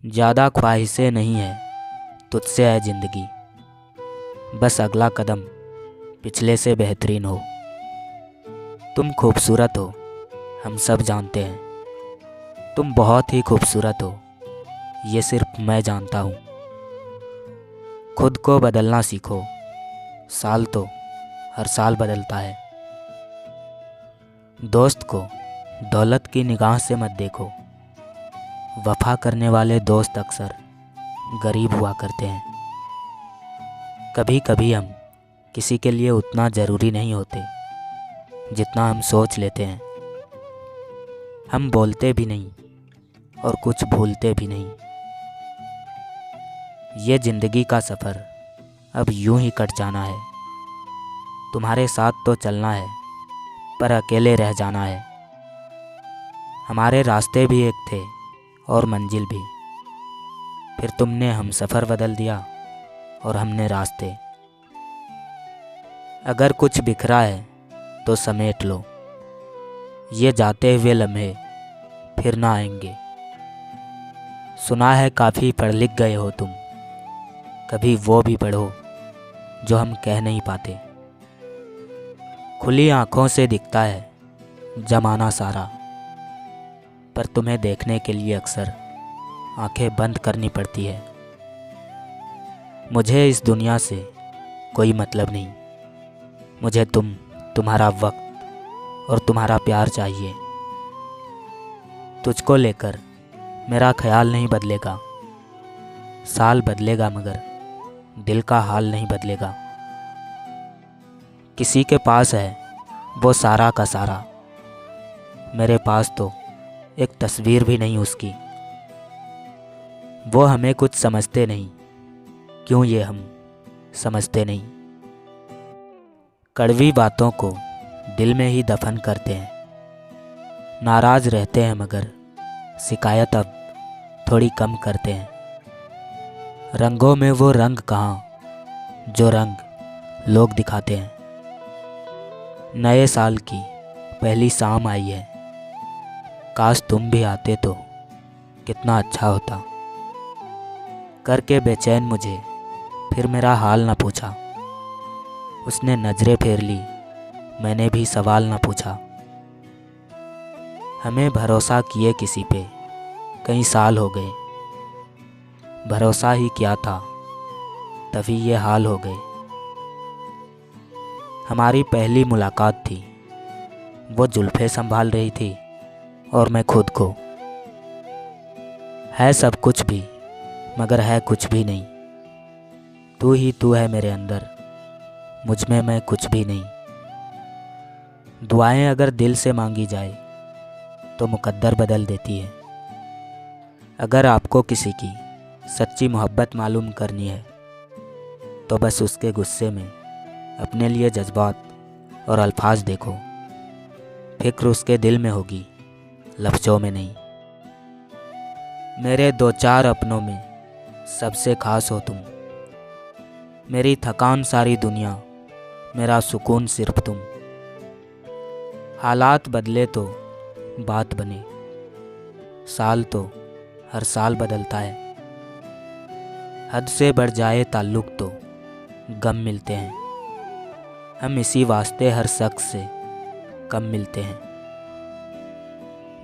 ज़्यादा ख्वाहिशें नहीं है तुझसे है ज़िंदगी, बस अगला कदम पिछले से बेहतरीन हो। तुम खूबसूरत हो, हम सब जानते हैं। तुम बहुत ही खूबसूरत हो, ये सिर्फ मैं जानता हूँ। खुद को बदलना सीखो, साल तो हर साल बदलता है। दोस्त को दौलत की निगाह से मत देखो, वफा करने वाले दोस्त अक्सर गरीब हुआ करते हैं। कभी कभी हम किसी के लिए उतना ज़रूरी नहीं होते जितना हम सोच लेते हैं। हम बोलते भी नहीं और कुछ भूलते भी नहीं। ये ज़िंदगी का सफ़र अब यूं ही कट जाना है। तुम्हारे साथ तो चलना है पर अकेले रह जाना है। हमारे रास्ते भी एक थे और मंजिल भी, फिर तुमने हम सफ़र बदल दिया और हमने रास्ते। अगर कुछ बिखरा है तो समेट लो, ये जाते हुए लम्हे फिर ना आएंगे। सुना है काफ़ी पढ़ लिख गए हो तुम, कभी वो भी पढ़ो जो हम कह नहीं पाते। खुली आँखों से दिखता है जमाना सारा, पर तुम्हें देखने के लिए अक्सर आंखें बंद करनी पड़ती है। मुझे इस दुनिया से कोई मतलब नहीं, मुझे तुम्हारा वक्त और तुम्हारा प्यार चाहिए। तुझको लेकर मेरा ख्याल नहीं बदलेगा, साल बदलेगा मगर दिल का हाल नहीं बदलेगा। किसी के पास है वो सारा का सारा, मेरे पास तो एक तस्वीर भी नहीं उसकी। वो हमें कुछ समझते नहीं, क्यों ये हम समझते नहीं। कड़वी बातों को दिल में ही दफन करते हैं। नाराज़ रहते हैं मगर शिकायत अब थोड़ी कम करते हैं। रंगों में वो रंग कहाँ जो रंग लोग दिखाते हैं। नए साल की पहली शाम आई है, काश तुम भी आते तो कितना अच्छा होता। करके बेचैन मुझे फिर मेरा हाल न पूछा, उसने नजरें फेर ली मैंने भी सवाल न पूछा। हमें भरोसा किए किसी पे कई साल हो गए, भरोसा ही क्या था तभी ये हाल हो गए। हमारी पहली मुलाकात थी, वो जुल्फ़ें संभाल रही थी और मैं खुद को। है सब कुछ भी मगर है कुछ भी नहीं। तू ही तू है मेरे अंदर, मुझ में मैं कुछ भी नहीं। दुआएं अगर दिल से मांगी जाए तो मुकद्दर बदल देती है। अगर आपको किसी की सच्ची मोहब्बत मालूम करनी है तो बस उसके गुस्से में अपने लिए जज्बात और अल्फाज देखो। फिक्र उसके दिल में होगी, लफ्ज़ों में नहीं। मेरे दो चार अपनों में सबसे खास हो तुम, मेरी थकान सारी दुनिया, मेरा सुकून सिर्फ तुम। हालात बदले तो बात बने, साल तो हर साल बदलता है। हद से बढ़ जाए ताल्लुक़ तो गम मिलते हैं। हम इसी वास्ते हर शख्स से कम मिलते हैं।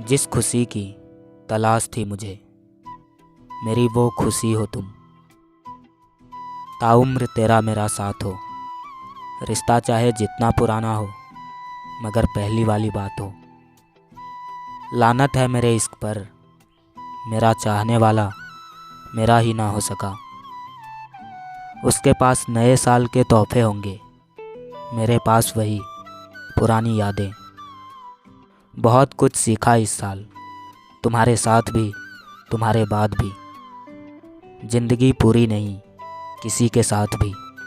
जिस खुशी की तलाश थी मुझे, मेरी वो खुशी हो तुम। ताउम्र तेरा मेरा साथ हो, रिश्ता चाहे जितना पुराना हो मगर पहली वाली बात हो। लानत है मेरे इश्क पर, मेरा चाहने वाला मेरा ही ना हो सका। उसके पास नए साल के तोहफे होंगे, मेरे पास वही पुरानी यादें। बहुत कुछ सीखा इस साल, तुम्हारे साथ भी तुम्हारे बाद भी। ज़िंदगी पूरी नहीं किसी के साथ भी।